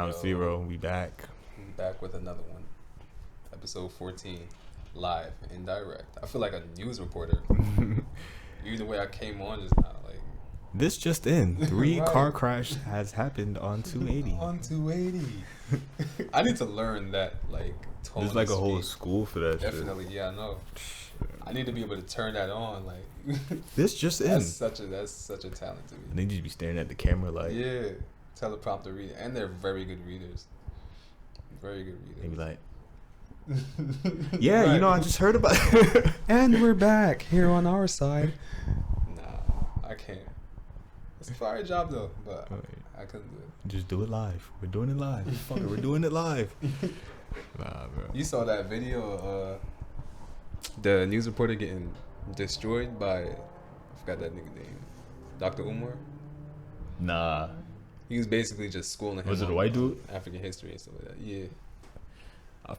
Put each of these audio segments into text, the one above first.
Round Zero, we back. We back with another one. Episode 14, live and direct. I feel like a news reporter. Either way I came on just now, like. This just in: 3 Right. car crash has happened on 280. On 280. I need to learn that, like, tone. There's like a speed. whole school for that. Definitely, yeah, I know. I need to be able to turn that on, like. This just in. That's such a talent to me. And they just be staring at the camera like. Yeah, teleprompter reading, and they're very good readers. Very good readers. They be like. Yeah, Right. you know, I just heard about it. And we're back here on our side. Nah, I can't. It's a fire job though, but I couldn't do it. Just do it live. We're doing it live. Fuck it, we're doing it live. Nah, bro. You saw that video of the news reporter getting destroyed by, I forgot that nigga name, Dr. Omar? Nah. He was basically just schooling him. Was it a on, white dude? African history and stuff like that. Yeah.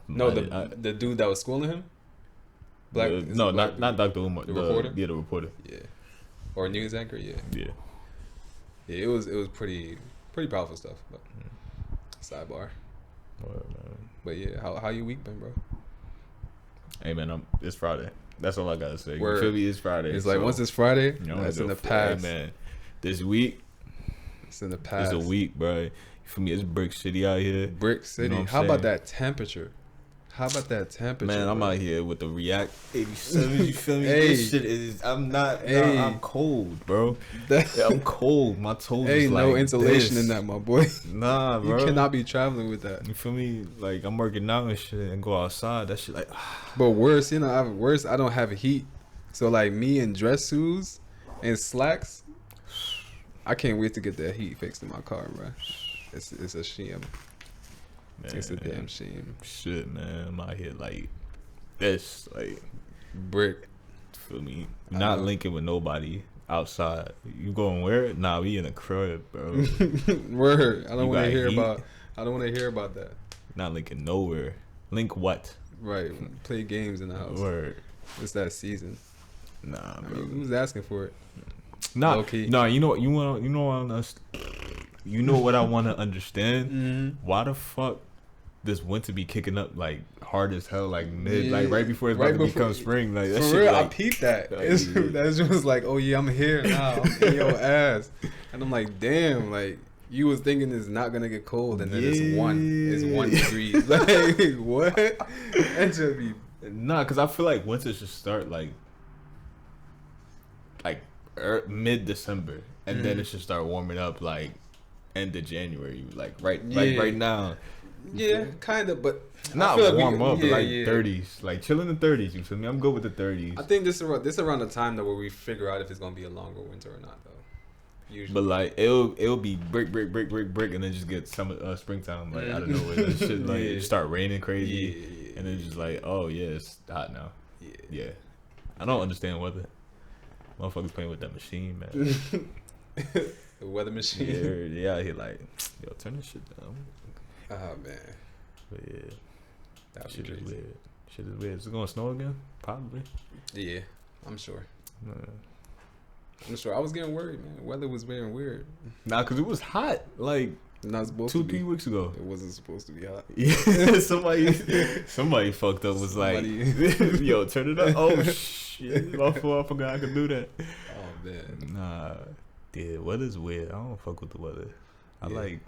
No, The dude that was schooling him? Black? No, not Dr. Umar. The reporter? Yeah, the reporter. Yeah. Or a news anchor, yeah. Yeah. Yeah, it was pretty powerful stuff, but sidebar. Whatever, man. But yeah, how you week been, bro? Hey man, it's Friday. That's all I gotta say. Word. You feel me? It's Friday. It's like once it's Friday, you know, that's in the past. Hey, man, this week, it's in the past. it's a week, bro. You feel me? It's Brick City out here. Brick City. You know How about that temperature? Man, I'm out here with the React 87. You feel me? Hey. This shit is. I'm not. Hey. I'm cold, bro. Yeah, I'm cold. My toes. Ain't is no like insulation this. in that, my boy. Nah, bro. You cannot be traveling with that. You feel me? Like I'm working out and shit, and go outside. That shit like. But worse, I don't have heat. So like me in dress shoes and slacks, I can't wait to get that heat fixed in my car, bro. It's a shame. Man, It's a damn shame. Shit, man. I'm out here like this, like Brick. feel me? Not linking with nobody outside. You going where? Nah, we in a crib, bro. Word. I don't You want to got hear heat? about. I don't want to hear about that. Not linking nowhere. Link what? Right. Play games in the house. Word. It's that season. Nah, I bro. mean, who's asking for it? Nah, Low-key. nah. You know what I want to understand? Mm-hmm. Why the fuck this winter be kicking up like hard as hell, like mid, like Yeah. right before it's Right about to before- become spring? Like that For shit. real, Like, I peeped that. like, That's just like, oh yeah, I'm here now. I'm in your ass, and I'm like, damn, like you was thinking it's not gonna get cold, and then it's 1 degree. Like what? That should be. nah, cause I feel like winter should start like mid December, and then it should start warming up like end of January, like right now. Yeah, kind of, but Not I feel like warm up, but like yeah. 30s, like chill in the 30s. You feel me? I'm good with the 30s. I think this is around the time though where we figure out if it's gonna be a longer winter or not, though. Usually, But like it'll be break, and then just get springtime like out of nowhere. That shit like it start raining crazy, and then just like, oh yeah, it's hot now. Yeah. I don't understand weather. Motherfuckers playing with that machine, man. The weather machine. Yeah, out here like, yo, turn this shit down. Oh man, But yeah, that shit crazy. is weird. Shit is weird. Is it gonna snow again? Probably. Yeah, I'm sure. Nah. I'm sure. I was getting worried, man. Weather was very weird. Nah, cause it was hot like Not supposed 2 to be. 3 weeks ago. It wasn't supposed to be hot. Yeah, somebody fucked up. Was like, yo, turn it up. Oh shit, my fault. I forgot I could do that. Oh man. Nah, yeah, weather's weird. I don't fuck with the weather. I like,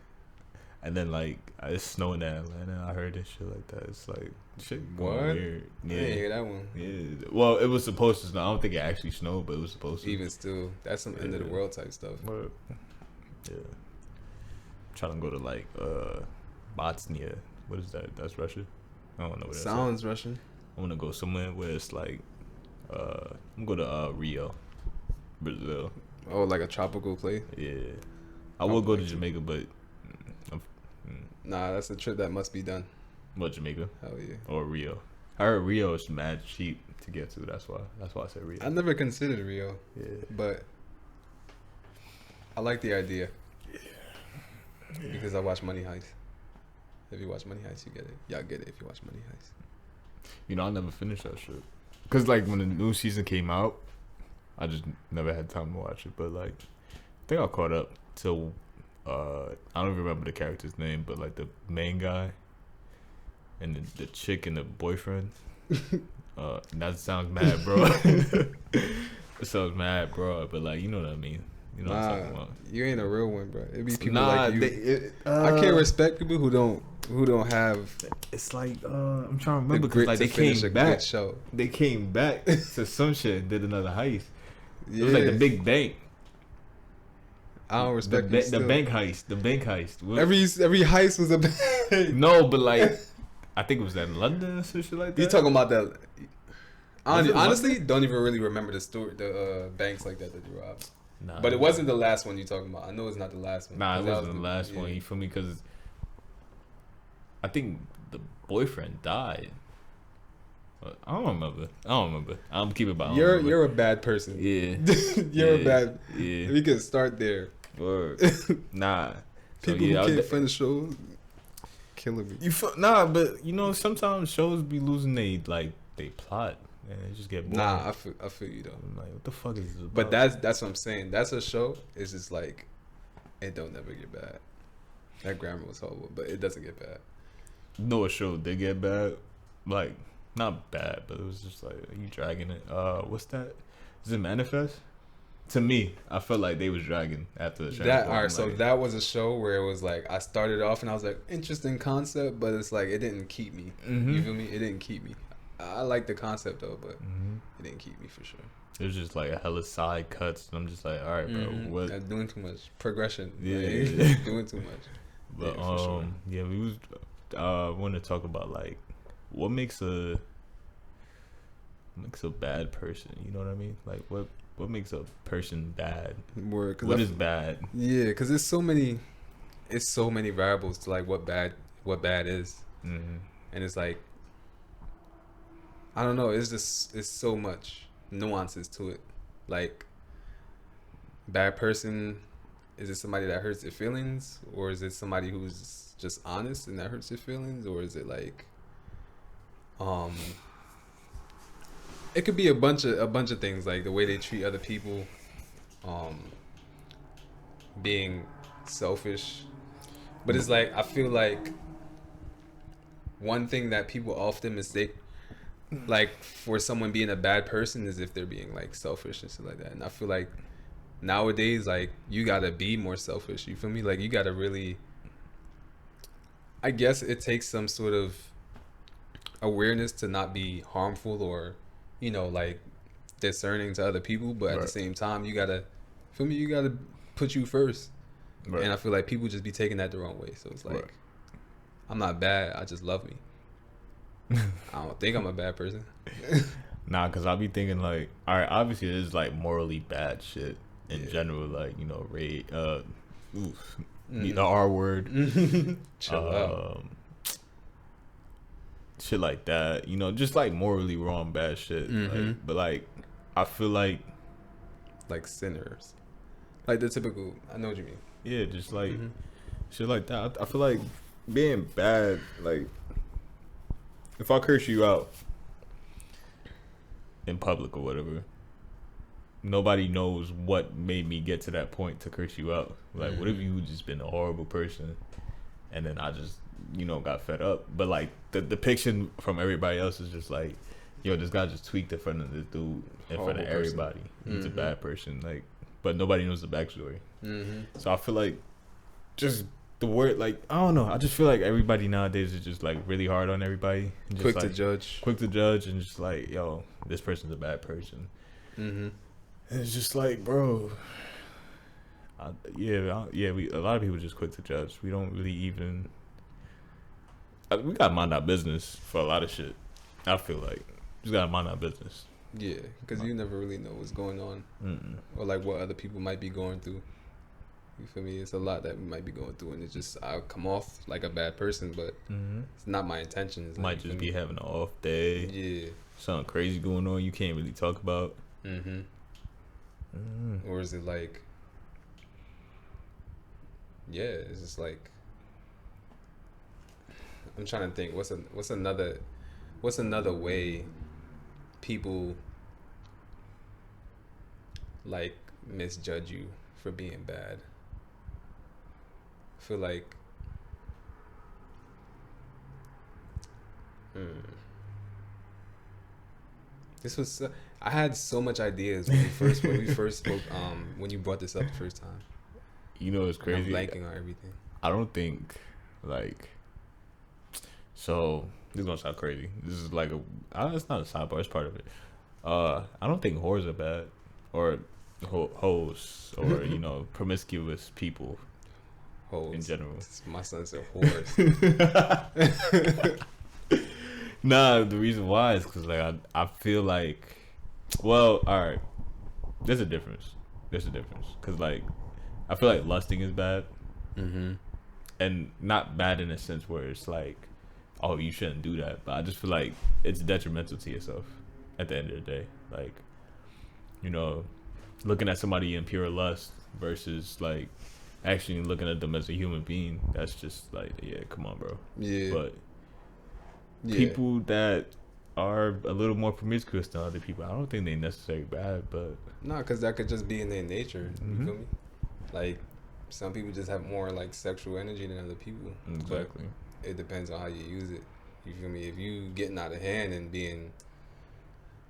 and then like it's snowing in Atlanta. I heard this shit like that. It's like shit going weird. I didn't hear that one. Yeah. Well, it was supposed to snow. I don't think it actually snowed, but it was supposed to. Even still, that's some end of the world type stuff. But, yeah. Trying to go to like Bosnia. What is that? That's Russia. I don't know what that Sounds Russian. I want to go somewhere where it's like I'm going to Rio, Brazil. Oh, like a tropical place. Yeah, I will go to Jamaica, but Nah, that's a trip that must be done. what, Jamaica Hell yeah. or Rio? I heard Rio is mad cheap to get to. That's why I said Rio. I never considered Rio, Yeah, but I like the idea. Because I watch Money Heist. If you watch Money Heist, you get it. Y'all get it if you watch Money Heist. you know I never finished that shit. Cause like when the new season came out, I just never had time to watch it. But like, I think I caught up till I don't remember the character's name, but like the main guy and the chick and the boyfriend. That sounds mad, bro. It sounds mad, bro. But like, you know what I mean. You know what I'm talking about. You ain't a real one, bro. It be people like you. I can't respect people who don't have. It's like I'm trying to remember because like they came back. They came back to some shit and did another heist. Yeah. It was like the big bank. I don't respect the bank heist. The bank heist. Every heist was a bank. No, but like I think it was in London or some shit like that. You talking about that? Honestly, don't even really remember the story, the banks like that you robbed. Nah, but it wasn't the last one you talking about. I know it's not the last one. Nah, it wasn't the last one. You feel me? Because I think the boyfriend died. I don't remember. I'm keeping it by. You're a bad person. Yeah. You're a bad. Yeah. We can start there. Word. Nah. People who can't finish shows killing me. But you know sometimes shows be losing they plot. And it just get boring. Nah, I feel you though. I'm like, what the fuck is this about? But that's what I'm saying. That's a show. It's just like, it don't never get bad. That grammar was horrible, but it doesn't get bad. No, a show did get bad. Like, not bad, but it was just like, are you dragging it? What's that? Is it Manifest? To me, I felt like they was dragging after the show. Alright, so that was a show where it was like, I started off and I was like, interesting concept, but it's like, it didn't keep me. Mm-hmm. You feel me? It didn't keep me. I like the concept though, but it didn't keep me for sure. It was just like a hella side cuts, and I'm just like, all right, bro, what? I'm doing too much progression. Yeah, like, doing too much. But sure. Yeah, we was want to talk about like what makes a bad person. You know what I mean? Like what makes a person bad? What is bad? Yeah, because it's so many variables to like what bad is, and it's like. I don't know. It's so much nuances to it. Like, bad person, is it somebody that hurts your feelings, or is it somebody who's just honest and that hurts your feelings, or is it like, it could be a bunch of things, like the way they treat other people, being selfish, but it's like I feel like one thing that people often mistake. Like for someone being a bad person is if they're being like selfish and stuff like that. And I feel like nowadays, like you gotta be more selfish. You feel me? Like you gotta really. I guess it takes some sort of awareness to not be harmful or, you know, like discerning to other people. But at the same time, you gotta, feel me? You gotta put you first. Right. And I feel like people just be taking that the wrong way. So it's like, I'm not bad. I just love me. I don't think I'm a bad person. Nah, because I'll be thinking like, all right, obviously it is like morally bad shit in general, like, you know, rape, the R word, chill out, shit like that, you know, just like morally wrong bad shit. Like, but like, I feel like sinners, like the typical. I know what you mean. Yeah, just like shit like that. I feel like being bad, like. If I curse you out in public or whatever, nobody knows what made me get to that point to curse you out. Like, what if you just been a horrible person and then I just, you know, got fed up? But, like, the depiction from everybody else is just like, yo, this guy just tweaked in front of this dude, in front of everybody. He's a bad person. Like, but nobody knows the backstory. So I feel like just... the word, like, I don't know. I just feel like everybody nowadays is just like really hard on everybody. Just quick like, to judge. Quick to judge, and just like, yo, this person's a bad person. And it's just like, bro. A lot of people just quick to judge. We don't really even. We gotta mind our business for a lot of shit. I feel like just gotta mind our business. Yeah, because you never really know what's going on, or like what other people might be going through. You feel me? It's a lot that we might be going through, and it's just I'll come off like a bad person, but it's not my intentions. Might just be having an off day. Yeah, something crazy going on you can't really talk about. Or is it like, yeah, it's just like I'm trying to think. What's another way people like misjudge you for being bad? I feel like this was I had so much ideas when we first spoke when you brought this up the first time. You know, it's crazy. I'm blanking on everything. I don't think like. So this is gonna sound crazy. This is like it's not a sidebar. It's part of it. I don't think whores are bad, or hoes, or you know, promiscuous people. Hoes in general. My son said whores. Nah, the reason why is because like I feel like, well, all right, there's a difference. Because like I feel like lusting is bad, and not bad in a sense where it's like, oh, you shouldn't do that. But I just feel like it's detrimental to yourself at the end of the day. Like, you know, looking at somebody in pure lust versus like actually looking at them as a human being. That's just like, yeah, come on, bro. Yeah. But people that are a little more promiscuous than other people, I don't think they necessarily bad, but no, because that could just be in their nature. You feel me? Like, some people just have more like sexual energy than other people. Exactly. But it depends on how you use it. You feel me? If you getting out of hand and being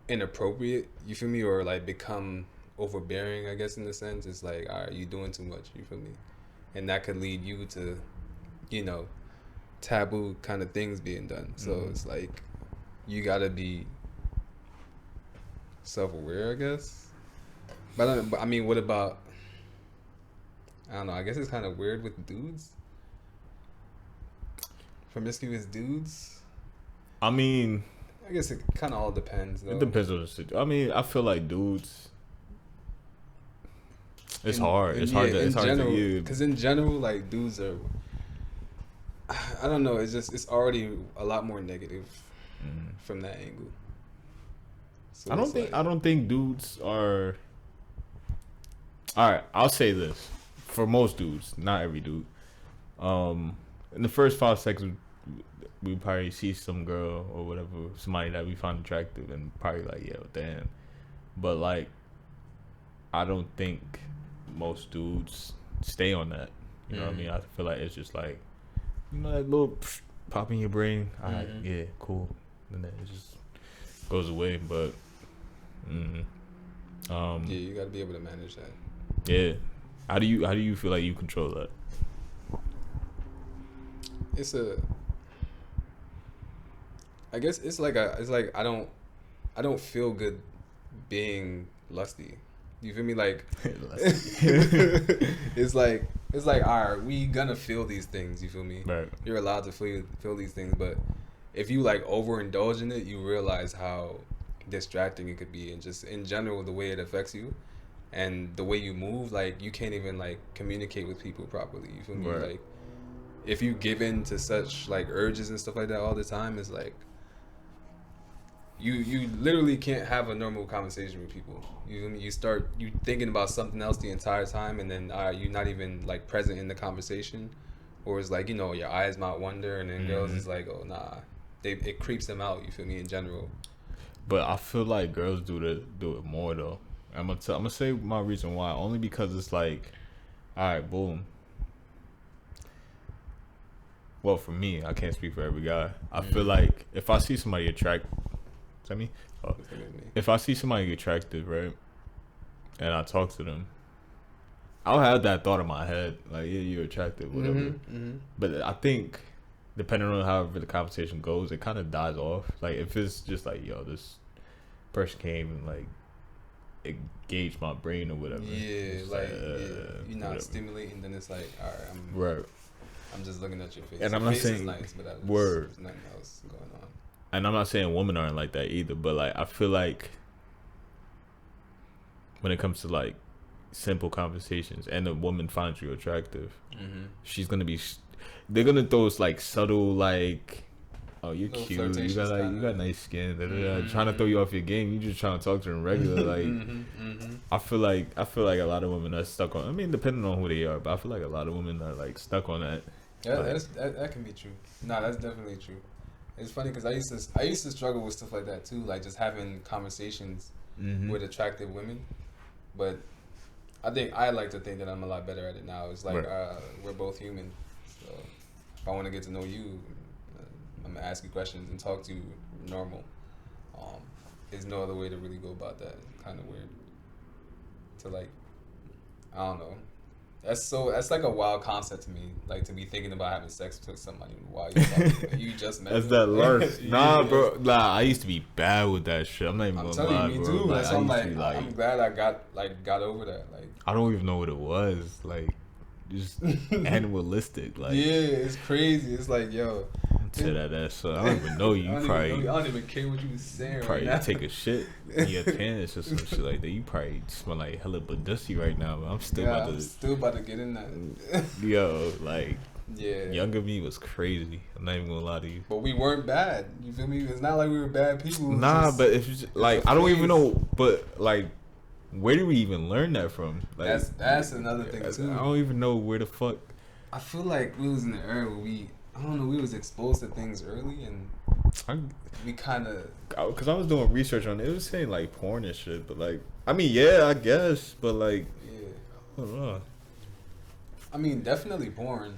inappropriate, you feel me, or like become overbearing, I guess, in a sense, it's like, all right, you doing too much. You feel me? And that could lead you to, you know, taboo kind of things being done. So it's like you gotta be self-aware, I guess. But I mean, what about? I don't know. I guess it's kind of weird with dudes. Promiscuous dudes. I mean, I guess it kind of all depends, though. It depends on the situation. I mean, I feel like dudes. It's hard. It's hard to use. Because in general, like, dudes are, I don't know. It's already a lot more negative from that angle. So I don't think dudes are. All right, I'll say this: for most dudes, not every dude. In the first 5 seconds, we probably see some girl or whatever, somebody that we find attractive, and probably like, yeah, damn. But like, I don't think most dudes stay on that. You know what I mean? I feel like it's just like, you know, that little pop in your brain. All right, yeah, cool, and then it just goes away. But yeah, you got to be able to manage that. Yeah, how do you feel like you control that? I guess it's like I don't feel good being lusty. You feel me? Like it's like all right, we gonna feel these things. You feel me? Right. You're allowed to feel these things, but if you like overindulge in it, you realize how distracting it could be, and just in general the way it affects you and the way you move. Like, you can't even like communicate with people properly. You feel me? Right. Like, if you give in to such like urges and stuff like that all the time, it's like you literally can't have a normal conversation with people. You start thinking about something else the entire time, and then you're not even like present in the conversation, or it's like, you know, your eyes might wander, and then girls is like, oh nah, it creeps them out. You feel me? In general. But I feel like girls do it more though. I'm gonna say my reason why, only because it's like, all right, boom. Well, for me, I can't speak for every guy. I feel like if I see somebody if I see somebody attractive, right, and I talk to them, I'll have that thought in my head, like, yeah, you're attractive, whatever. But I think, depending on however the conversation goes, it kind of dies off. Like, if it's just like, yo, this person came and like engaged my brain or whatever. Yeah, like, you're not stimulating, then it's like, all right, I'm just looking at your face. And I'm not saying nice, but there's nothing else going on. And I'm not saying women aren't like that either, but like, I feel like when it comes to like simple conversations and a woman finds you attractive, she's gonna be they're gonna throw like subtle, like, oh, you're cute, you got nice skin, trying to throw you off your game. You just trying to talk to them regular. Like, I feel like a lot of women are stuck on, I mean, depending on who they are, but I feel like a lot of women are like stuck on that. Yeah, that can be true. Nah, that's definitely true. It's funny because I used to struggle with stuff like that too, like just having conversations with attractive women. But I think I like to think that I'm a lot better at it now. It's like we're both human. So if I want to get to know you, I'm gonna ask you questions and talk to you normal. There's no other way to really go about that. Kind of weird. To like, I don't know. That's like a wild concept to me. Like to be thinking about having sex with somebody while you just met. That's that lark. Nah, bro. Nah, I used to be bad with that shit. I'm not even gonna lie, me bro. too. Like, I'm like, I'm glad I got over that. Like, I don't even know what it was. Like, just animalistic. Like, yeah, it's crazy. It's like, yo. To that ass, so I don't even know you. I don't even care what you was saying. Probably right now. take a shit in your pants or some shit like that. You probably smell like hella badussy right now, but I'm still about to get in that. Yo, like, yeah, younger me was crazy. I'm not even gonna lie to you. But we weren't bad. You feel me? It's not like we were bad people. Nah, but if you just, like, I don't even know. But like, where did we even learn that from? Like, that's another thing too. I don't even know where the fuck. I feel like we was in the era where I don't know, we was exposed to things early and we kind of... Because I was doing research on it. It was saying, like, porn and shit. But, like, I mean, yeah, I guess. But, like, yeah. I don't know. I mean, definitely porn.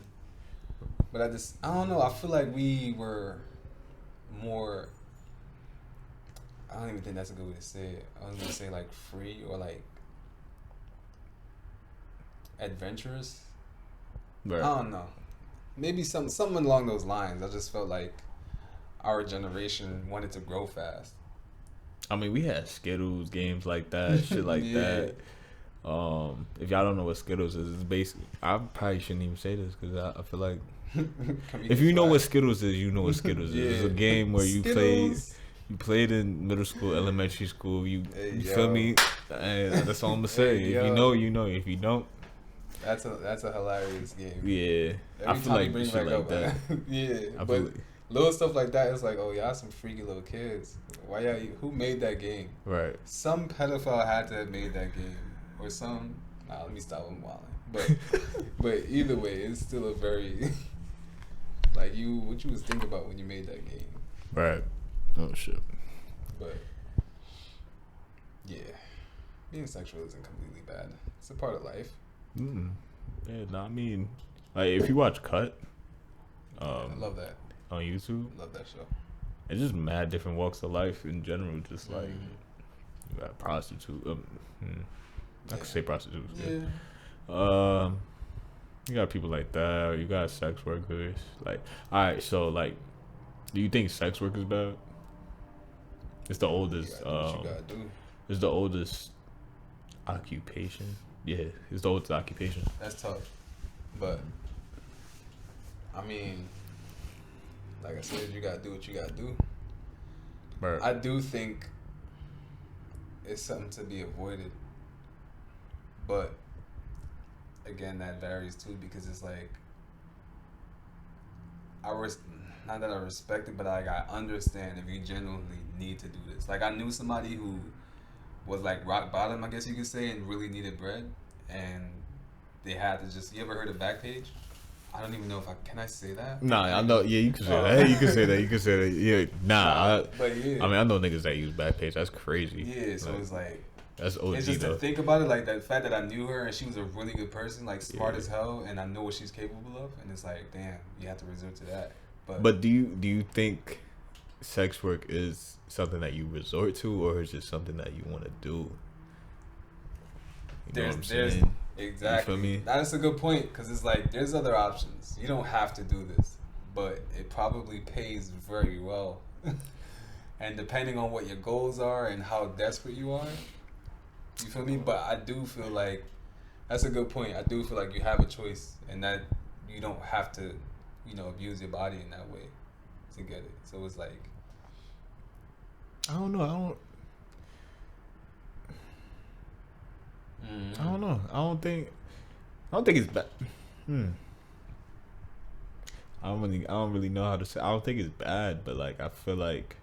But I don't know. I feel like we were more... I don't even think that's a good way to say it. I was going to say, like, free or, like, adventurous. Right. I don't know. Maybe something along those lines. I just felt like our generation wanted to grow fast. I mean, we had Skittles, games like that, shit like that. If y'all don't know what Skittles is, it's basically... I probably shouldn't even say this because I feel like... if you know what Skittles is, you know what Skittles is. It's a game where you played in middle school, elementary school. You feel me? And that's all I'm going to say. If you know, you know. If you don't... That's a hilarious game. Yeah, I feel like shit like that. Yeah, but little stuff like that, it's like, oh, y'all some freaky little kids. Why y'all? Who made that game? Right. Some pedophile had to have made that game, or some. Nah, let me stop him wilding. But either way, it's still a very like what you was thinking about when you made that game. Right. Oh shit. But yeah, being sexual isn't completely bad. It's a part of life. Yeah, no, I mean, like if you watch Cut, I love that on YouTube. Love that show. It's just mad different walks of life in general. Just like you got prostitute. I could say prostitutes. Yeah. You got people like that. Or you got sex workers. Like, all right, so like, do you think sex work is bad? It's the oldest. It's the oldest occupation. Yeah, it's the oldest occupation. That's tough, but I mean, like I said, you gotta do what you gotta do. Right. I do think it's something to be avoided, but again, that varies too because it's like not that I respect it, but like I understand if you genuinely need to do this. Like I knew somebody who was like rock bottom, I guess you could say, and really needed bread, and they had to just. You ever heard of Backpage? I don't even know if can I say that? Nah, I know. Yeah, you can say that. You can say that. You can say that. Yeah, but yeah. I mean, I know niggas that use Backpage. That's crazy. Yeah, so it's like that's OG. It's just to think about it, like the fact that I knew her and she was a really good person, like smart as hell, and I know what she's capable of, and it's like, damn, you have to resort to that. But do you think sex work is something that you resort to, or is it something that you want to do? There's exactly. You feel me? That's a good point because it's like there's other options. You don't have to do this, but it probably pays very well. And depending on what your goals are and how desperate you are, you feel me? But I do feel like that's a good point. I do feel like you have a choice, and that you don't have to, abuse your body in that way to get it. So it's like, I don't know. I don't know. I don't think it's bad. I don't really know how to say. I don't think it's bad, but like I feel like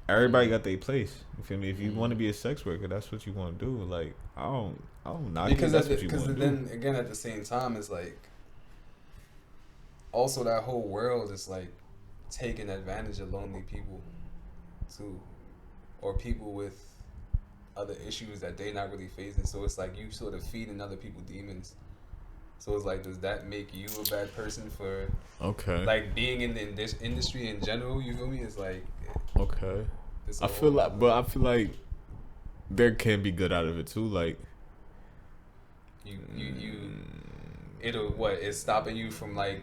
everybody got their place. You feel me? If you want to be a sex worker, that's what you want to do. Like I don't knock because that's what you want to do. Then again, at the same time, it's like also that whole world is like taking advantage of lonely people too, or people with other issues that they not really facing. So it's like you sort of feeding other people demons. So it's like, does that make you a bad person for like being in this industry in general? You feel me? It's like I feel like there can be good out of it too. Like you it's stopping you from like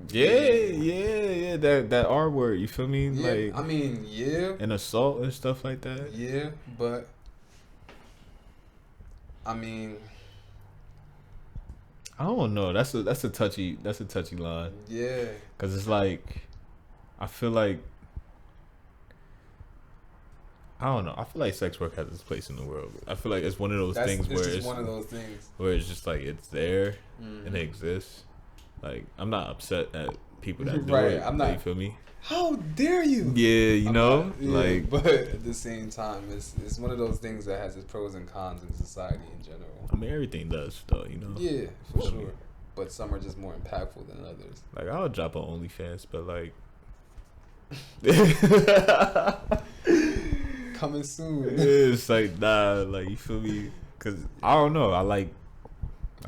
that R word. You feel me? Yeah, like I mean, yeah, and assault and stuff like that. Yeah, but I mean, I don't know. That's a touchy line. Yeah, because it's like I feel like I don't know. I feel like sex work has its place in the world. I feel like it's one of those things where it's one of those things where it's just like it's there and it exists. Like I'm not upset at people that do it. I'm not. You feel me? How dare you? Yeah, you know, like. But at the same time, it's one of those things that has its pros and cons in society in general. I mean, everything does, though. You know. Yeah, for sure. But some are just more impactful than others. Like I'll drop on OnlyFans, but like. Coming soon. It's like nah, like you feel me? Cause I don't know. I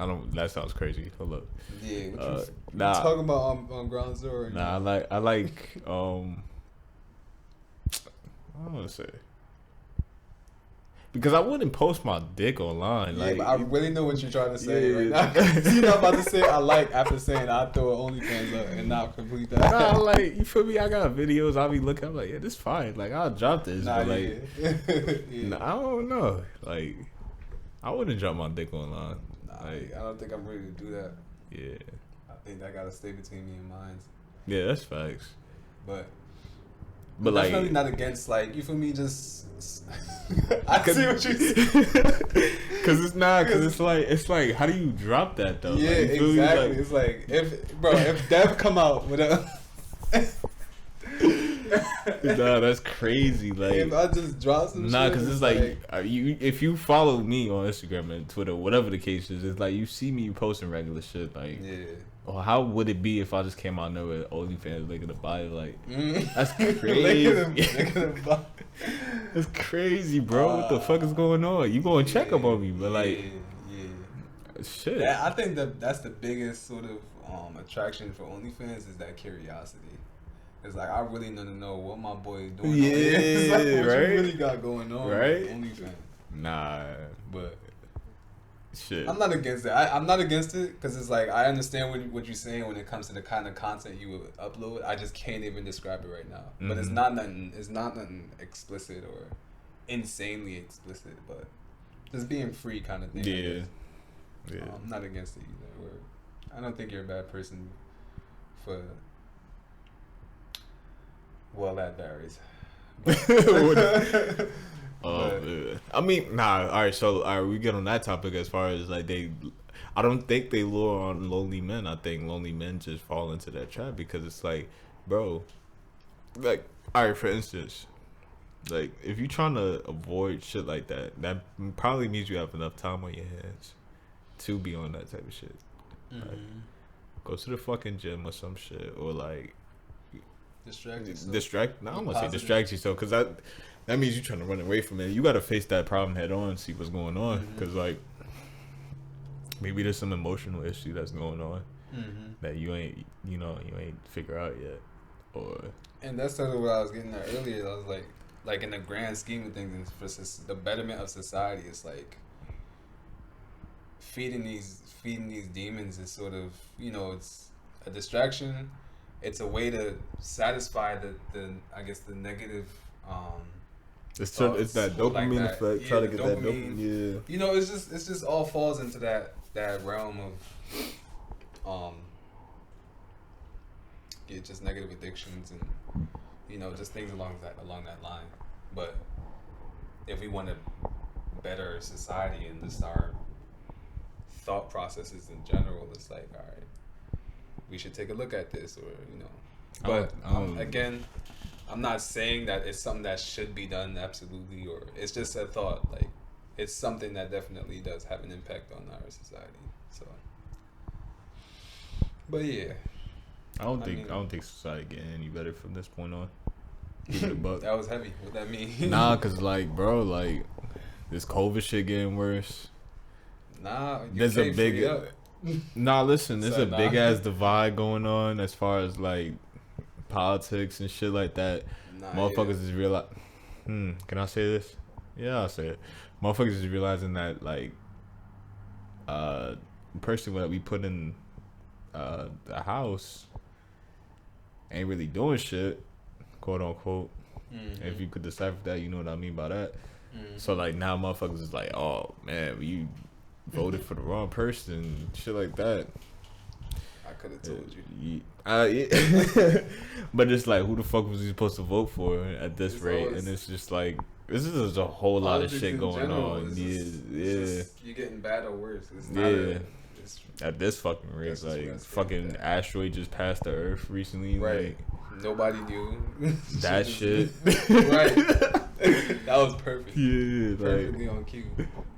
don't. That sounds crazy. Hold up. Yeah. What you talking about on Ground Zero? Right now? I like. I don't want to say. Because I wouldn't post my dick online. Yeah, like, but I really know what you're trying to say right now. You know, I'm about to say I like after saying I throw an OnlyFans up and not complete that. Nah, like you feel me? I got videos. I'll be looking. I'm like, yeah, this fine. Like I'll drop this, but like, I don't know. Like, I wouldn't drop my dick online. Nah, like, I don't think I'm ready to do that. Yeah, I think that gotta stay between me and mine. Yeah, that's facts. But like, definitely not against, like, you feel me? Just I see what you say. Cause it's like, how do you drop that though? Yeah, like, exactly. It's like if Dev come out with a nah, that's crazy. Like if I just drop some shit, cause it's like if you follow me on Instagram and Twitter, whatever the case is, it's like you see me posting regular shit. Like, or how would it be if I just came out there with OnlyFans link in the bio? Like, that's crazy. That's crazy, bro. What the fuck is going on? You going to check up on me, but like, shit. Yeah, I think that's the biggest sort of attraction for OnlyFans is that curiosity. It's like I really want to know what my boy is doing. Yeah, it's like, what right. you really got going on, right? With OnlyFans. Nah, but. Shit. I'm not against it. I'm not against it because it's like I understand what you're saying when it comes to the kind of content you would upload. I just can't even describe it right now. But it's not nothing. It's not nothing explicit or insanely explicit. But just being free kind of thing. Yeah. Yeah. I'm not against it either. Or I don't think you're a bad person for. Well, that varies. I mean, nah. All right, so we get on that topic as far as like I don't think they lure on lonely men. I think lonely men just fall into that trap because it's like, bro, like, all right, for instance, like if you're trying to avoid shit like that, that probably means you have enough time on your hands to be on that type of shit. Like, go to the fucking gym or some shit, or like distract yourself. I don't want to say distract yourself because that means you're trying to run away from it. You got to face that problem head on and see what's going on. Because, like, maybe there's some emotional issue that's going on that you ain't figure out yet. And that's sort of what I was getting at earlier. I was like in the grand scheme of things, and for the betterment of society, it's like feeding these demons is sort of, it's a distraction. It's a way to satisfy the I guess the negative. It's that dopamine effect. Try to get that dopamine. Yeah. It's just all falls into that realm of just negative addictions and just things along that line. But if we want to better society and just our thought processes in general, it's like, all right, we should take a look at this, or But again, I'm not saying that it's something that should be done absolutely, or it's just a thought. Like, it's something that definitely does have an impact on our society. So, but yeah, I don't think society getting any better from this point on. Give it a buck. That was heavy. What that mean? Nah, cause like, bro, like, this COVID shit getting worse. Nah, there's a big. Nah, listen, there's a big ass divide going on as far as like politics and shit like that. Motherfuckers is realizing. Can I say this? Yeah, I'll say it. Motherfuckers is realizing that like the person that we put in the house ain't really doing shit, quote unquote. If you could decipher that, you know what I mean by that. So like now motherfuckers is like, oh man, you voted for the wrong person, shit like that. I could have told you. Yeah. But it's like, who the fuck was you supposed to vote for at this rate? And it's just like, this is a whole lot of shit going on. Yeah. You're getting bad or worse. It's not at this fucking rate, like fucking asteroid just passed the Earth recently. Right. Like, nobody knew that shit. Right. That was perfect. Yeah, perfectly on cue.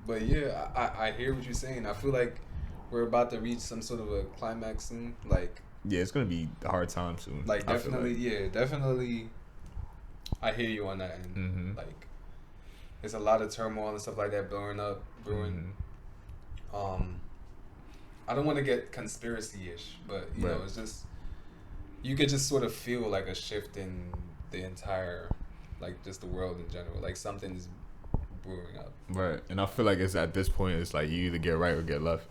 But yeah, I hear what you're saying. I feel like we're about to reach some sort of a climax soon. Like, yeah, it's gonna be a hard time soon. Like, definitely, definitely. I hear you on that end. Like, there's a lot of turmoil and stuff like that brewing. I don't want to get conspiracy-ish, but you know, it's just, you could just sort of feel like a shift in the entire, like, just the world in general. Like, something's brewing up. Right. And I feel like it's at this point, it's like you either get right or get left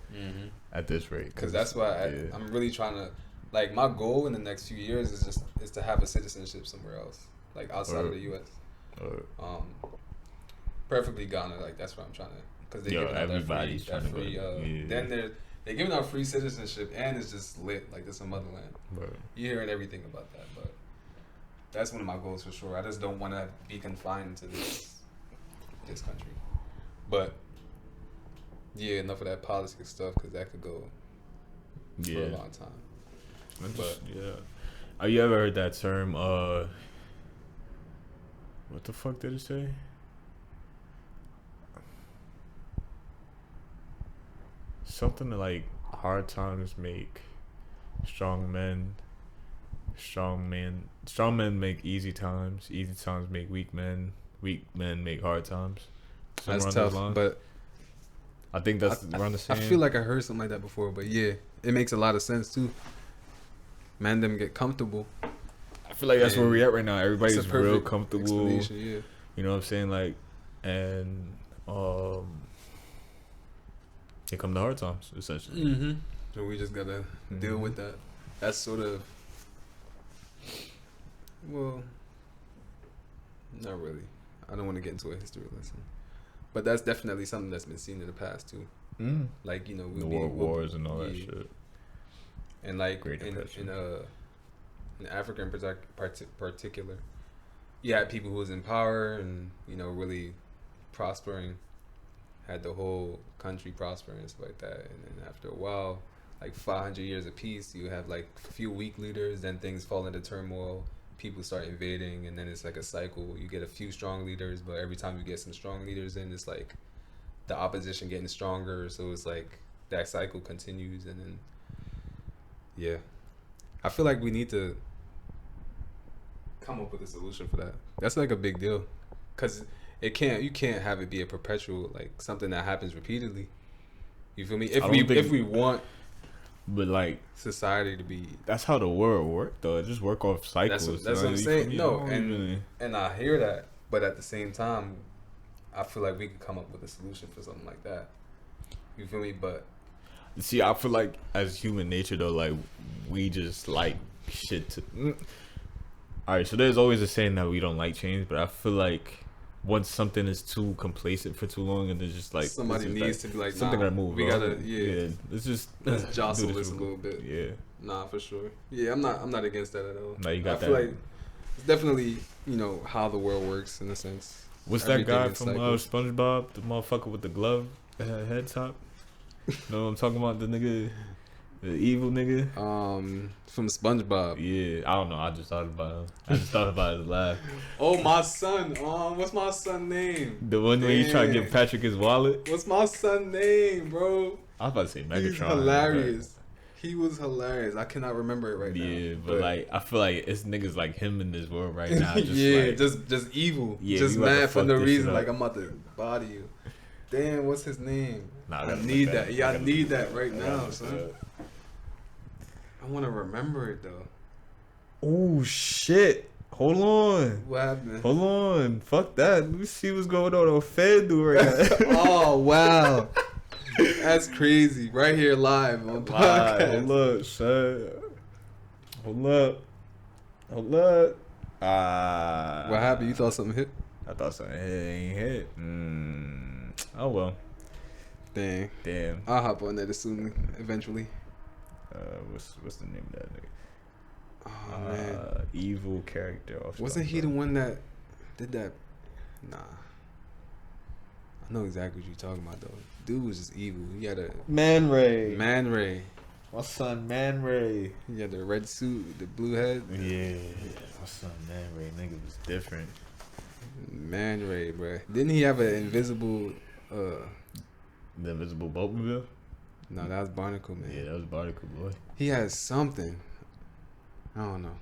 at this rate. Because that's why I'm really trying to, like, my goal in the next few years is to have a citizenship somewhere else, like outside of the U.S. Preferably Ghana. Like, that's what I'm trying to, because they're giving out that free, then they're giving out free citizenship, and it's just lit like this in motherland. You're hearing everything about that, but that's one of my goals for sure. I just don't want to be confined to this country. But yeah, enough of that politics stuff, because that could go for a long time. But yeah, have you ever heard that term? What the fuck did it say? Something like hard times make strong men make easy times make weak men make hard times. That's tough, but I think that's around the same. I feel like I heard something like that before, but yeah, it makes a lot of sense too. Man, them get comfortable. I feel like that's where we're at right now. Everybody's real comfortable. Yeah. You know what I'm saying? Like, and here come the hard times, essentially. So we just gotta deal with that. That's sort of, well, not really. I don't want to get into a history lesson, but that's definitely something that's been seen in the past too. Like, you know, the wars and all that shit. And like in Africa in particular, you had people who was in power and, you know, really prospering, had the whole country prospering and stuff like that. And then after a while, like 500 years of peace, you have like a few weak leaders, then things fall into turmoil, people start invading, and then it's like a cycle. You get a few strong leaders, but every time you get some strong leaders in, it's like the opposition getting stronger. So it's like that cycle continues, and then yeah, I feel like we need to come up with a solution for that. That's like a big deal, because you can't have it be a perpetual, like, something that happens repeatedly. You feel me? If we want, but like, society to be, that's how the world works though. It just work off cycles. That's what I'm saying. No, and I hear that, but at the same time, I feel like we could come up with a solution for something like that. You feel me? But see, I feel like as human nature though, like, we just like shit to. All right, so there's always a saying that we don't like change, but I feel like once something is too complacent for too long, and there's just like somebody needs to be like, something gotta move. We gotta, let's jostle this a little bit. Yeah, nah, for sure. Yeah, I'm not against that at all. No, you got I feel like it's definitely, you know, how the world works in a sense. What's that guy from SpongeBob, the motherfucker with the glove head top? You know what I'm talking about? The nigga, the evil nigga. From SpongeBob. Yeah, I don't know. I just thought about his laugh. Oh, my son. What's my son's name? The one where you try to give Patrick his wallet. What's my son's name, bro? I was about to say Megatron. He's hilarious. He was hilarious. I cannot remember it right now. Yeah, but like I feel like it's niggas like him in this world right now. Just yeah, like, just evil. Yeah, just mad for no reason. up. Like I'm about to body you. Damn, what's his name? Nah, I need that. Yeah, I need that right now, son. I want to remember it though. Oh shit! Hold on. What happened? Hold on. Fuck that. Let me see what's going on FanDuel right now. Oh wow, that's crazy! Right here live on podcast. Hold up, son. Hold up. Hold up. What happened? You thought something hit? I thought something ain't hit. Oh well. Damn. I'll hop on that soon, eventually. What's the name of that nigga? Oh man, evil character. Wasn't he the one that did that? Nah. I know exactly what you're talking about though. Dude was just evil. He had a Man Ray. My son Man Ray. He had the red suit, the blue head. Yeah. My son Man Ray, nigga was different. Man Ray, bro. Didn't he have an invisible? The invisible boatmobile? No, that was Barnacle, man. Yeah, that was Barnacle, boy. He has something. I don't know.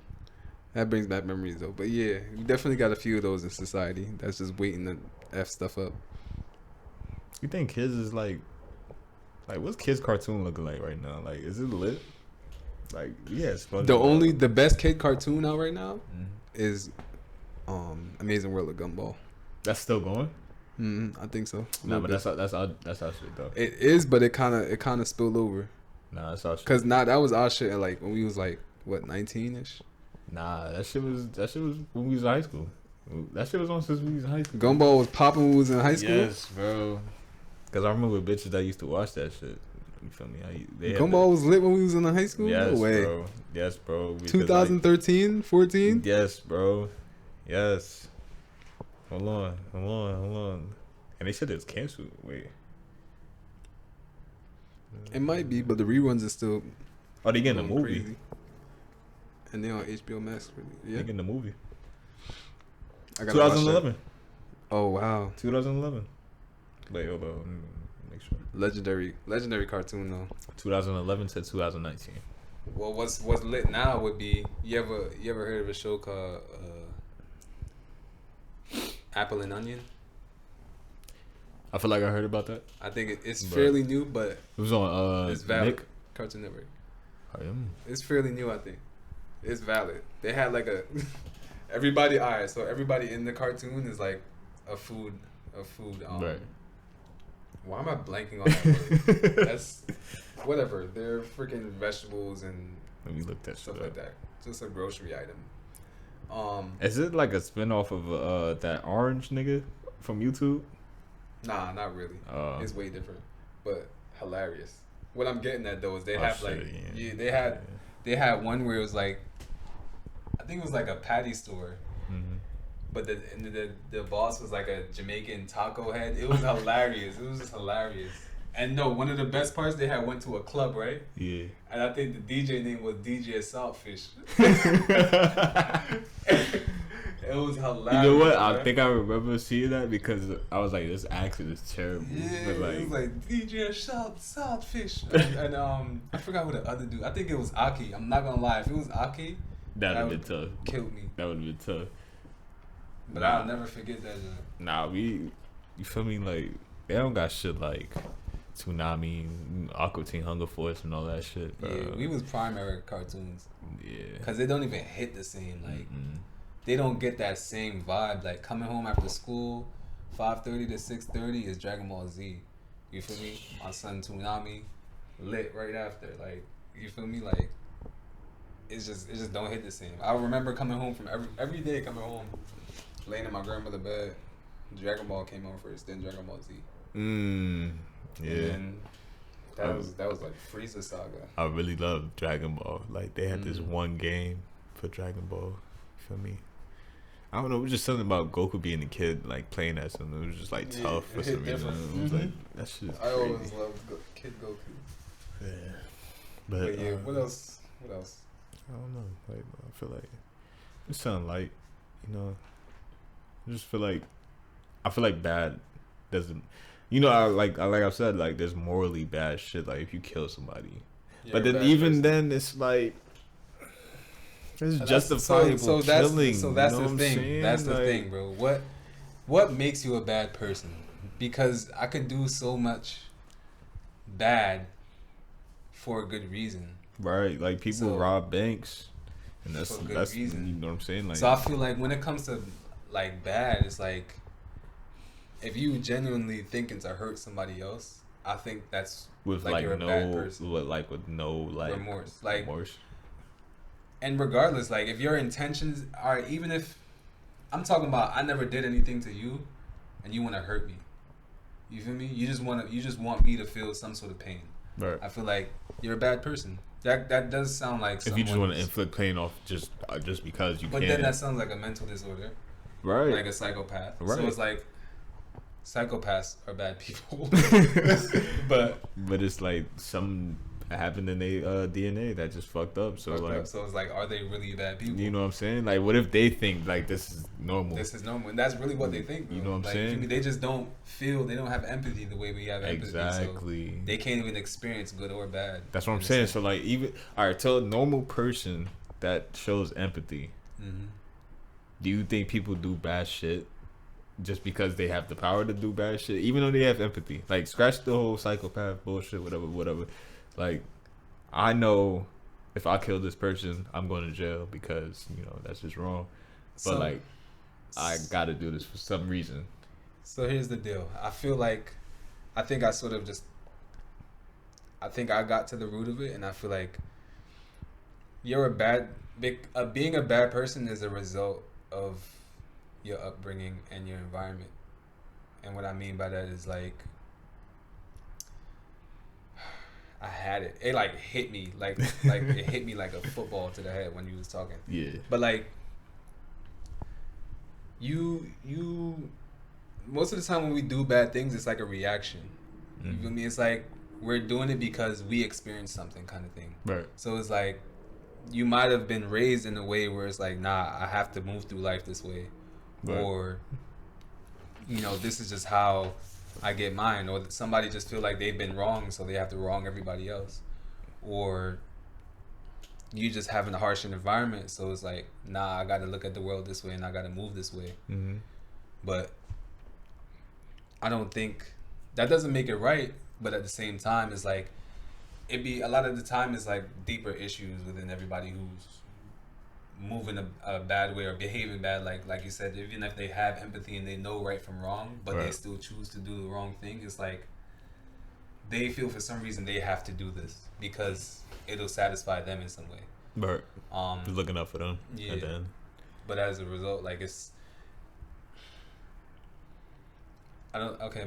That brings back memories though. But yeah, we definitely got a few of those in society. That's just waiting to F stuff up. You think kids is like what's kids cartoon looking like right now? Like, is it lit? Like, yeah, it's fun. The best kid cartoon out right now is Amazing World of Gumball. That's still going? I think so. Nah, but that's our shit though. It is, but it kind of spilled over. Nah, that's our shit. Cause that was our shit. Like when we was like what 19ish. Nah, that shit was when we was in high school. That shit was on since we was in high school. Gumball was popping when we was in high school. Yes, bro. Cause I remember bitches that used to watch that shit. You feel me? Gumball was lit when we was in high school. Yes, no way. Bro. Yes, bro. 2013, 14. Yes, bro. Yes. Hold on. And they said it was canceled. Wait. It might be, but the reruns are still. Oh, they getting a movie. Crazy. And they're on HBO Max. Yeah. They getting a movie. 2011. Oh wow. 2011. Wait, hold on. Make sure. Legendary cartoon though. 2011 to 2019. Well, what's lit now would be you ever heard of a show called Apple and Onion? I feel like I heard about that. I think it's fairly new, but it was on it's valid. Nick? Cartoon Network. I am. It's fairly new, I think. It's valid. They had like a everybody. All right, so everybody in the cartoon is like a food. Right. Why am I blanking on that word? That's whatever. They're freaking vegetables and Let me look that stuff like that. Just a grocery item. Is it like a spinoff of that orange nigga from YouTube? Nah, not really. It's way different, but hilarious. What I'm getting at though is they they had one where it was like, I think it was like a patty store, but the boss was like a Jamaican taco head. It was hilarious. It was just hilarious. And no, one of the best parts, they had went to a club, right? Yeah. And I think the DJ name was DJ Saltfish. It was hilarious. You know what? I think I remember seeing that because I was like, this accent is terrible. Yeah, but like, it was like DJ Saltfish. and I forgot who the other dude. I think it was Aki. I'm not gonna lie. If it was Aki, that would have been tough. Killed me. That would have been tough. But I'll never forget that. Nah, you feel me? Like, they don't got shit like Tsunami, Aqua Teen Hunger Force, and all that shit, bro. Yeah, we was primary cartoons. Yeah. Cause they don't even hit the same. Like, they don't get that same vibe. Like coming home after school, 5:30 to 6:30 is Dragon Ball Z. You feel me? My son Tsunami, lit right after. Like, you feel me? Like, it just don't hit the same. I remember coming home from every day coming home, laying in my grandmother's bed. Dragon Ball came on first, then Dragon Ball Z. Yeah. And then that was like Frieza Saga. I really love Dragon Ball. Like, they had this one game for Dragon Ball. You feel me? I don't know. It was just something about Goku being a kid, like playing as him. It was just like tough for some reason. It was like, that shit is crazy. I always loved Kid Goku. Yeah. But yeah, what else? I don't know. Like, I feel like it's something light, you know. I feel like bad doesn't, you know. Like I've said, like, there's morally bad shit. Like, if you kill somebody, But then even then, it's like it's justifiable killing. So that's the thing. That's the thing, bro. What makes you a bad person? Because I could do so much bad for a good reason. Right, like people rob banks, and that's reason. You know what I'm saying. Like, so I feel like when it comes to like bad, it's like if you genuinely thinking to hurt somebody else, I think that's with like you're a bad person. With no like remorse, And regardless, like if your intentions are, even if I'm talking about, I never did anything to you, and you want to hurt me. You feel me? You just want me to feel some sort of pain. Right. I feel like you're a bad person. That does sound like if you just want to inflict pain off just because you can. But then that sounds like a mental disorder. Right. Like a psychopath. Right. So it's like psychopaths are bad people. but it's like some happened in their DNA that just fucked up. So it's like, are they really bad people? You know what I'm saying? Like, what if they think like this is normal? This is normal, and that's really what they think. Bro. You know what I'm saying? They just don't feel. They don't have empathy the way we have empathy. Exactly. So they can't even experience good or bad. That's what I'm saying. So like, even to a normal person that shows empathy, do you think people do bad shit just because they have the power to do bad shit, even though they have empathy? Like, scratch the whole psychopath bullshit, whatever. Like, I know if I kill this person, I'm going to jail because, that's just wrong. But, like, I got to do this for some reason. So, here's the deal. I feel like, I think I got to the root of it, and I feel like being a bad person is a result of your upbringing and your environment. And what I mean by that is, like, I had it. It like hit me like it hit me like a football to the head when you was talking. Yeah. But like you most of the time when we do bad things, it's like a reaction. You feel me? It's like we're doing it because we experienced something, kind of thing. Right. So it's like you might have been raised in a way where it's like, nah, I have to move through life this way. Right. Or this is just how I get mine, or somebody just feel like they've been wrong, so they have to wrong everybody else, or you just having a harsh environment, so it's like, nah, I got to look at the world this way and I got to move this way. But I don't think that doesn't make it right. But at the same time, it's like a lot of the time it's like deeper issues within everybody who's moving a bad way or behaving bad, like you said, even if they have empathy and they know right from wrong, but they still choose to do the wrong thing. It's like they feel for some reason they have to do this because it'll satisfy them in some way. Right. You're looking up for them. Yeah. At the end. But as a result, like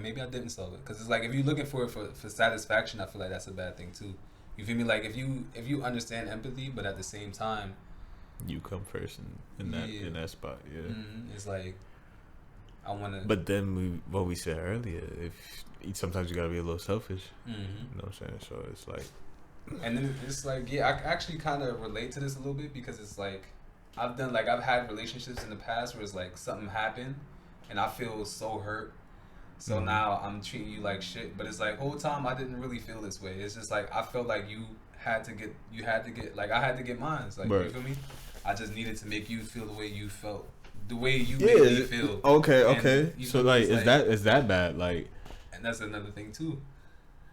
maybe I didn't solve it, because it's like if you're looking for it for satisfaction, I feel like that's a bad thing too. You feel me? Like if you understand empathy, but at the same time, you come first in that spot. Yeah. It's like I want to. But then what we said earlier, if sometimes you gotta be a little selfish. You know what I'm saying? So it's like. And then it's like, yeah, I actually kind of relate to this a little bit, because it's like I've had relationships in the past where it's like something happened and I feel so hurt. So now I'm treating you like shit, but it's like whole time I didn't really feel this way. It's just like I felt like I had to get mine. It's like, you feel me? I just needed to make you feel the way you felt, the way you made me feel. Okay. So like, is that bad? Like, and that's another thing too.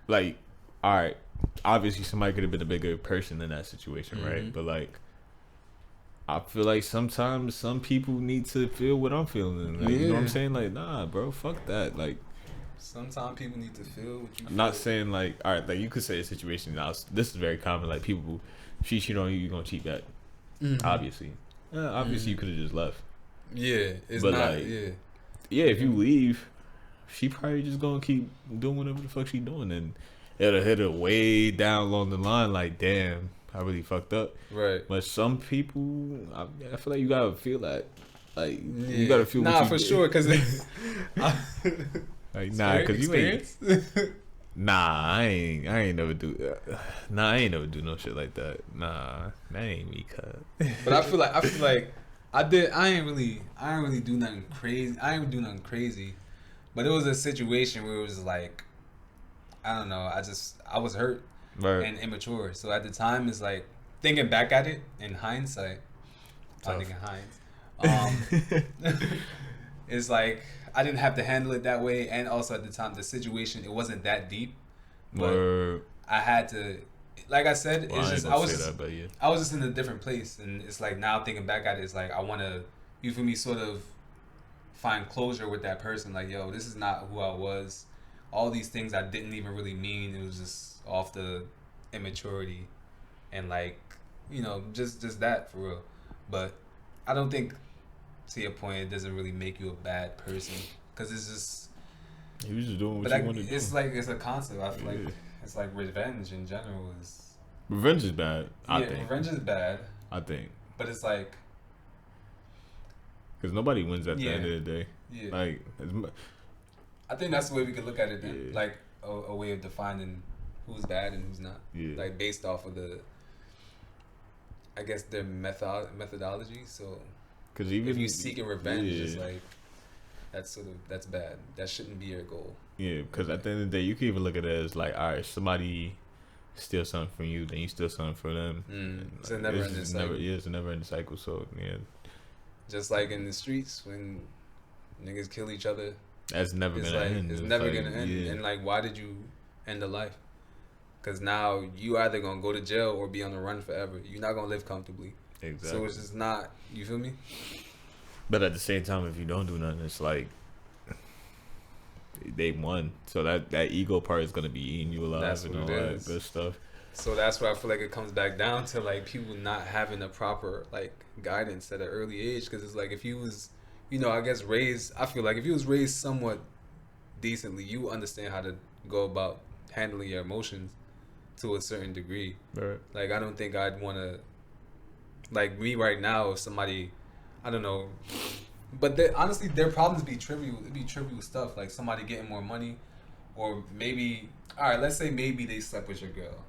Like, all right, obviously somebody could have been a bigger person in that situation, right? But like, I feel like sometimes some people need to feel what I'm feeling. Like, you know what I'm saying? Like, nah, bro, fuck that. Like, sometimes people need to feel what you feel. I'm not saying like, all right, like you could say a situation. Now, this is very common. Like, people, if she cheat on you, you're gonna cheat back. Obviously, you could have just left. Yeah, it's but not. Like, yeah. If you leave, she probably just gonna keep doing whatever the fuck she doing, and it'll hit her way down along the line. Like, damn, I really fucked up. Right. But some people, I feel like you gotta feel that. Like, you gotta feel. Nah, for sure, because like, nah, because you ain't. Nah, I ain't never do. Nah, I ain't never do no shit like that. Nah, that ain't me, cuz. But I feel like I ain't really do nothing crazy. I ain't do nothing crazy, but it was a situation where it was like, I don't know. I was hurt. and immature. So at the time, it's like thinking back at it in hindsight. I think in it's like I didn't have to handle it that way, and also at the time the situation it wasn't that deep, but I had to. Like I said, it's just I was just in a different place, and it's like now thinking back at it, it's like I want to, you feel me, sort of find closure with that person. Like, yo, this is not who I was. All these things I didn't even really mean. It was just off the immaturity, and like, you know, just that for real. But I don't think, to your point, it doesn't really make you a bad person because it's just. You was just doing what you wanted to do. It's like it's a concept. I feel like. It's like revenge in general is. Revenge is bad. I think revenge is bad. I think. But it's like. Because nobody wins at the end of the day. Yeah. Like. I think that's the way we could look at it. Then. Like a way of defining who's bad and who's not. Yeah. Like based off of the. I guess their methodology. So. Because even if you seeking revenge, it's like. That's bad. That shouldn't be your goal. Yeah, because at the end of the day, you can even look at it as like, all right, somebody steals something from you, then you steal something from them. It's a never-ending cycle. It's a never-ending cycle. So yeah, just like in the streets when niggas kill each other, that's never gonna end. It's never gonna end. Yeah. And like, why did you end a life? Because now you either gonna go to jail or be on the run forever. You're not gonna live comfortably. Exactly. So it's just not. You feel me? But at the same time, if you don't do nothing, it's like they won. So that ego part is gonna be eating you alive and all that good stuff. So that's what I feel like it comes back down to, like people not having a proper like guidance at an early age. Because it's like if you was, you know, I guess raised. I feel like if you was raised somewhat decently, you understand how to go about handling your emotions to a certain degree. Right. Like I don't think I'd want to. Like me right now, if somebody. I don't know, but honestly, their problems be trivial. It'd be trivial stuff like somebody getting more money, or maybe let's say maybe they slept with your girl.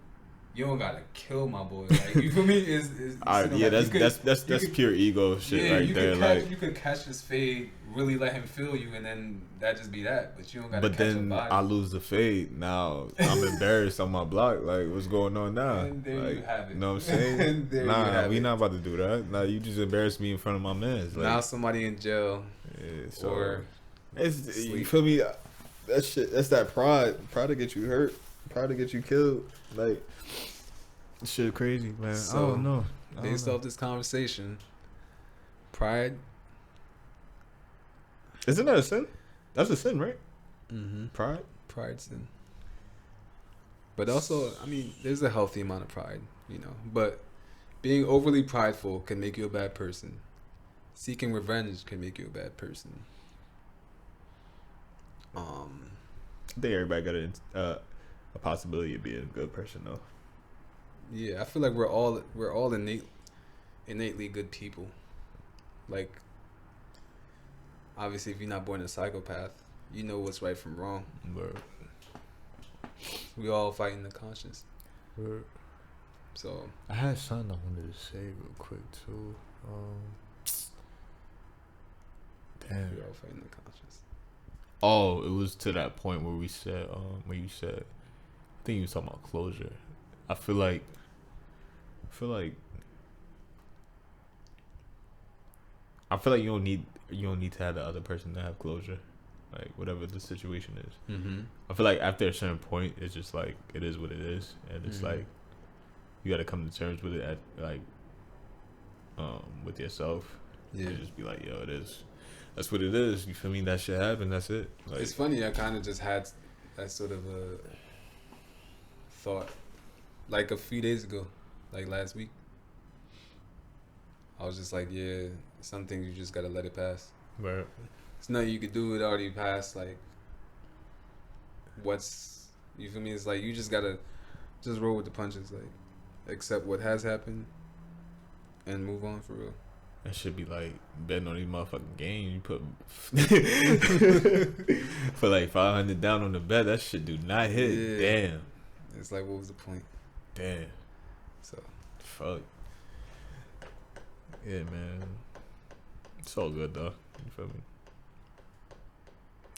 You don't gotta kill my boy. Like you feel me? That's pure ego shit right there. You could catch his fade, really let him feel you, and then that just be that. But you don't gotta. But then I lose the fade. Now I'm embarrassed on my block. Like what's going on now? And there like, you have it. You know what I'm saying? We not about to do that. Nah, you just embarrassed me in front of my mans. Like, now somebody in jail. Yeah, or you feel me? That shit. That's that pride. Pride to get you hurt. Pride to get you killed. Like. Shit crazy, man. So, I don't know. Based off this conversation, pride. Isn't that a sin? That's a sin, right? Mm-hmm. Pride? Pride sin. But also, I mean, there's a healthy amount of pride, you know. But being overly prideful can make you a bad person. Seeking revenge can make you a bad person. I think everybody got a possibility of being a good person, though. Yeah, I feel like we're all innately good people. Like, obviously, if you're not born a psychopath, you know what's right from wrong. Word. We all fighting the conscience. Word. So I had something I wanted to say real quick too. Damn. We all fighting the conscience. Oh, it was to that point where we said, where you said, I think you were talking about closure. I feel like you don't need to have the other person to have closure, like whatever the situation is. Mm-hmm. I feel like after a certain point, it's just like it is what it is, and it's like you got to come to terms with it at like with yourself. Yeah, and just be like, yo, it is. That's what it is. You feel me? That shit happened. That's it. Like, it's funny. I kind of just had that sort of a thought, like a few days ago, like last week. I was just like, yeah, some things you just gotta let it pass. Right. It's nothing you could do. It already passed. Like, you feel me? It's like you just gotta just roll with the punches. Like, accept what has happened and move on for real. That should be like betting on these motherfucking games. You put like 500 down on the bet. That shit do not hit. Yeah. Damn. It's like, what was the point? Damn. So. Fuck. Yeah, man. It's all good though. You feel me?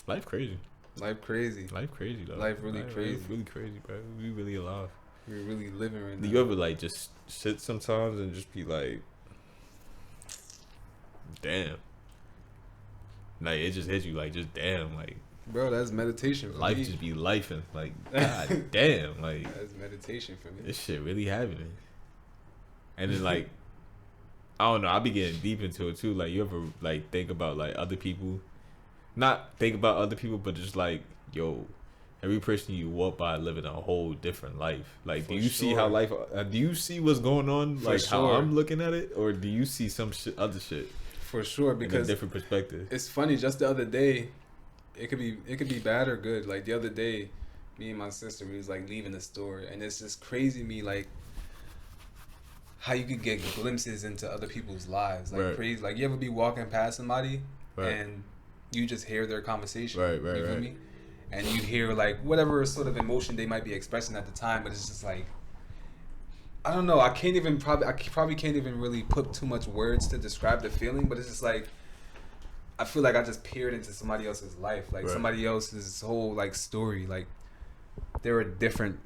Life crazy. Life crazy. Life crazy though. Life really crazy. Really crazy, bro. We really alive. We're really living right now. Do you ever like just sit sometimes and just be like, damn? Like it just hits you like just damn like. Bro, that's meditation. Life me. just be lifing like god damn like. That's meditation for me. This shit really happening. And then like, I don't know. I be getting deep into it too. Like you ever like think about like other people, not think about other people, but just like yo. Every person you walk by living a whole different life. Like, do you see how life? Do you see what's going on? Like how I'm looking at it, or do you see some other shit? For sure, because in a different perspective. It's funny. Just the other day, it could be bad or good. Like the other day, me and my sister, we was like leaving the store, and it's just crazy. Me like how you could get glimpses into other people's lives, like crazy. Like you ever be walking past somebody and you just hear their conversation, right, you feel me? And you hear like whatever sort of emotion they might be expressing at the time, but it's just like I don't know. I probably can't even really put too much words to describe the feeling, but it's just like I feel like I just peered into somebody else's life, like somebody else's whole like story. Like they're a different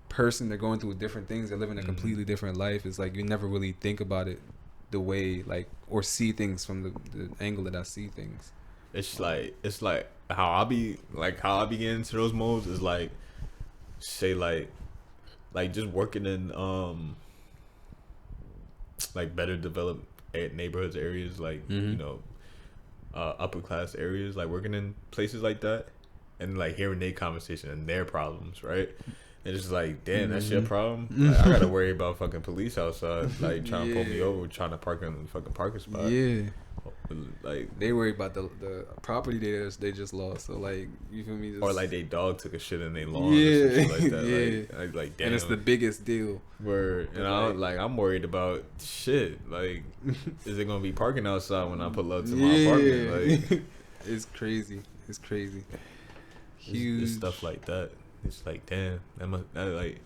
person. They're going through different things. They're living a completely different life. It's like you never really think about it the way like or see things from the angle that I see things. It's like how I be getting into those modes is like say like just working in like better developed neighborhoods areas like you know upper class areas, like working in places like that and like hearing their conversation and their problems, right? And it's just like damn, that's your problem. Like, I gotta worry about fucking police outside like trying to pull me over, trying to park in the fucking parking spot. Like they worry about the property they just lost. So like you feel me? Or like they dog took a shit in their lawn. Or shit like that. Like damn. And it's the biggest deal. Word. And I'm worried about shit. Like, is it gonna be parking outside when I pull up to my apartment? Like, it's crazy. Huge. It's stuff like that. It's like damn. Like.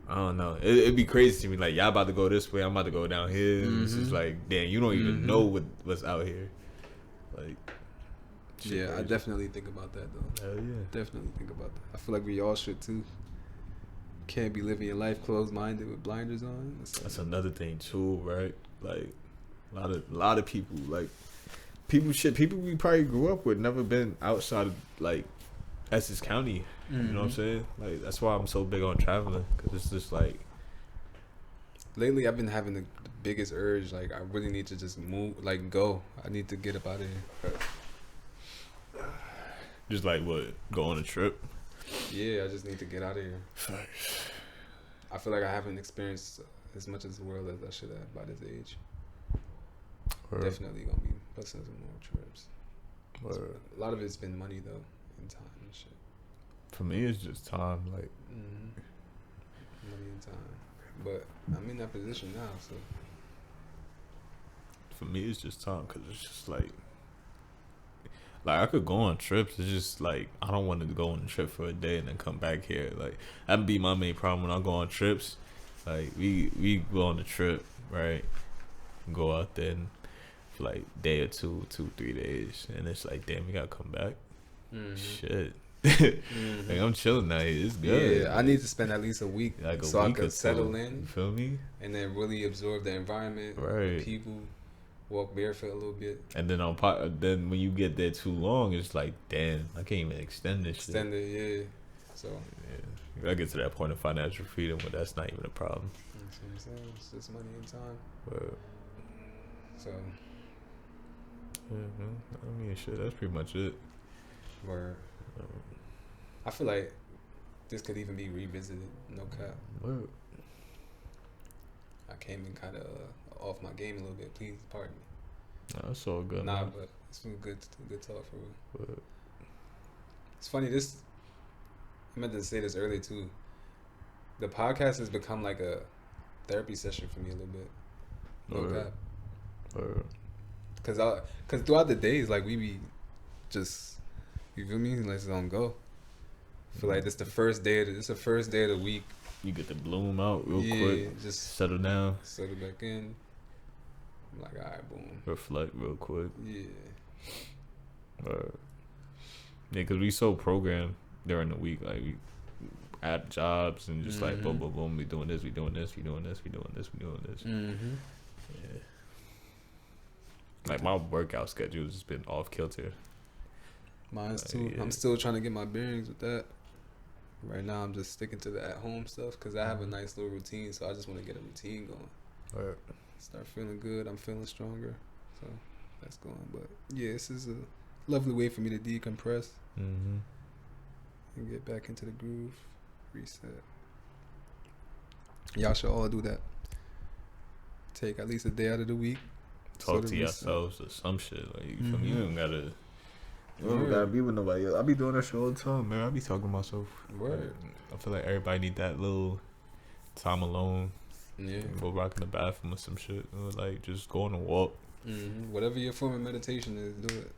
I don't know. It'd be crazy to me. Like, y'all about to go this way, I'm about to go down here. It's just like, damn, you don't even know what's out here. Like, yeah, crazy. I definitely think about that, though. Hell yeah. Definitely think about that. I feel like we all should, too. Can't be living your life closed-minded with blinders on. That's another thing, too, right? Like, a lot of people, like, people we probably grew up with never been outside of, like, Essex County. You know what I'm saying? Like that's why I'm so big on traveling, because it's just like lately I've been having the biggest urge. Like I really need to just move, like go. I need to get up out of here. Just like what? Go on a trip? Yeah, I just need to get out of here. I feel like I haven't experienced as much of the world as I should have by this age. Definitely gonna be busting some more trips. A lot of it's been money though, and time and shit. For me, it's just time, like money and time. But I'm in that position now, so. For me, it's just time, cause it's just like I could go on trips. It's just like I don't want to go on a trip for a day and then come back here. Like that'd be my main problem when I go on trips. Like we go on the trip, right? Go out there and for like day or 2-3 days, and it's like damn, we gotta come back. Shit. Like I'm chilling now. It's good. Yeah, I need to spend at least a week like so I could settle in. You feel me? And then really absorb the environment, the people, walk barefoot a little bit. And then then when you get there too long, it's like damn, I can't even extend this. Extend it, yeah. So I get to that point of financial freedom, but that's not even a problem. That's what I'm saying. It's just money and time. So. Yeah, I mean, shit. That's pretty much it. Word. I feel like this could even be revisited. No cap. Word. I came in kind of off my game a little bit. Please pardon me. No, it's all good. Nah, man. but it's been good talk for real. Word. It's funny. I meant to say this earlier too. The podcast has become like a therapy session for me a little bit. No cap. Word. Cause throughout the days, like we be just. You feel me? Let's don't go. I feel like this the first day of the week. You get to bloom out real quick. Just settle down. Settle back in. I'm like, alright, boom. Reflect real quick. Yeah. Yeah, because we so programmed during the week. Like at jobs and just like boom, boom, boom. We doing this. We doing this. We doing this. We doing this. We doing this. Mm-hmm. Yeah. Like my workout schedule has been off kilter. Mine's too. Yeah. I'm still trying to get my bearings with that. Right now, I'm just sticking to the at-home stuff because I have a nice little routine. So I just want to get a routine going. Right. Start feeling good. I'm feeling stronger. So that's going. But yeah, this is a lovely way for me to decompress and get back into the groove. Reset. Y'all should all do that. Take at least a day out of the week. Talk to yourselves or some shit. Like you feel me? You don't gotta be with nobody else. I be doing that shit all the time, man. I be talking to myself. Word. Like, I feel like everybody need that little time alone. Yeah. Go rock in the bathroom or some shit. Or like just go on a walk. Whatever your form of meditation is, do it.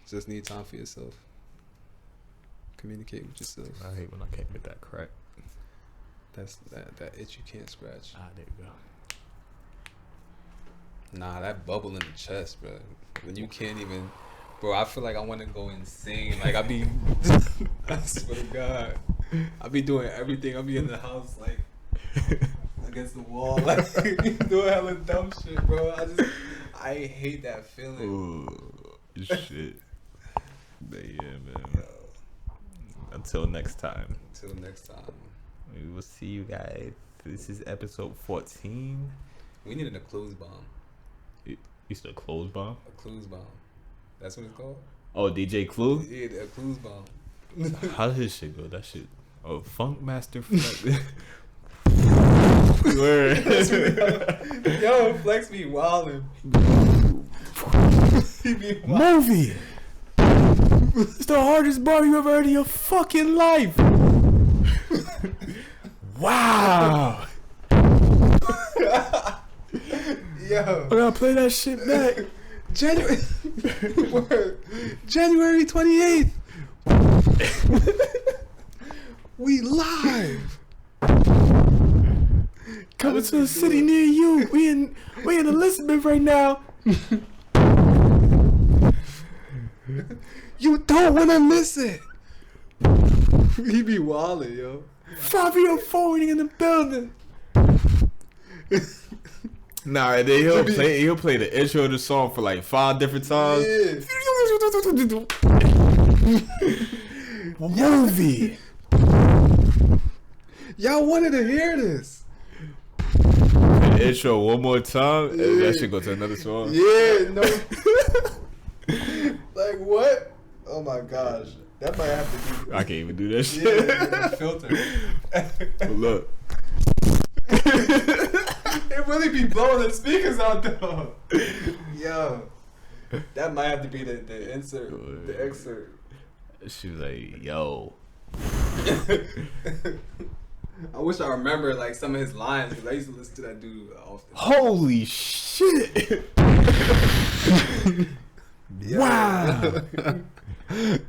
Just need time for yourself. Communicate with yourself. I hate when I can't get that crack. That's that itch you can't scratch. There you go. Nah, that bubble in the chest, bro. When you can't even, bro. I feel like I want to go insane. Like I be, I swear to God, I be doing everything. I be in the house like against the wall, like doing hella dumb shit, bro. I hate that feeling. Ooh, shit. But yeah, man. Until next time. We will see you guys. This is episode 14. We needed a clues bomb. You said clothes bomb? A clues bomb. That's what it's called? Oh, DJ Clue? Yeah, a clues bomb. How does his shit go? That shit. Oh, Funk Master Flex. Word. Yo, Flex be wildin'. He be wildin'. Movie. It's the hardest bar you ever heard in your fucking life. Wow. Yo, I gotta play that shit back. January 28th. We live. Coming to a city near you. We in Elizabeth right now. You don't want to miss it. He be wildin', yo. Fabio forwarding in the building. Nah, and then he'll play the intro of the song for like 5 different times. Yeah. Movie. Y'all wanted to hear this. The intro one more time, and that shit go to another song. Yeah, no. Like what? Oh my gosh, that might have to be. I can't even do that shit. Yeah, filter. But look. It really be blowing the speakers out though. Yo, that might have to be the insert, the excerpt. She was like, "Yo." I wish I remember like some of his lines because I used to listen to that dude often. Holy shit! Wow!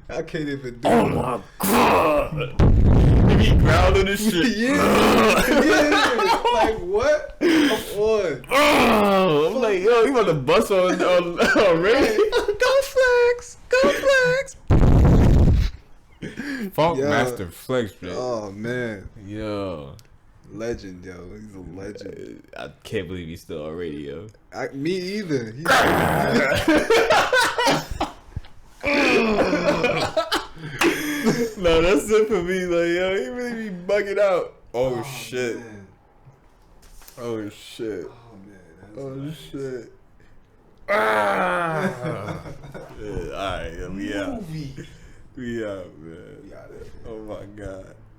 I can't even do it. Oh my god! He be growling this shit. Yeah. Like what? Come on. Oh, I'm like, yo, you want to bust on Ray? Go Flex! Go Flex! Funk Master Flex, bro. Oh man. Yo. Legend, yo. He's a legend. I can't believe he's still on radio. Me either. No, that's it for me. Like, yo, he really be bugging out. Oh shit. Man. Oh shit. Oh man. Oh shit. Ah. Yeah, alright, we out. Movie. We out, man. We out of here. Oh my god.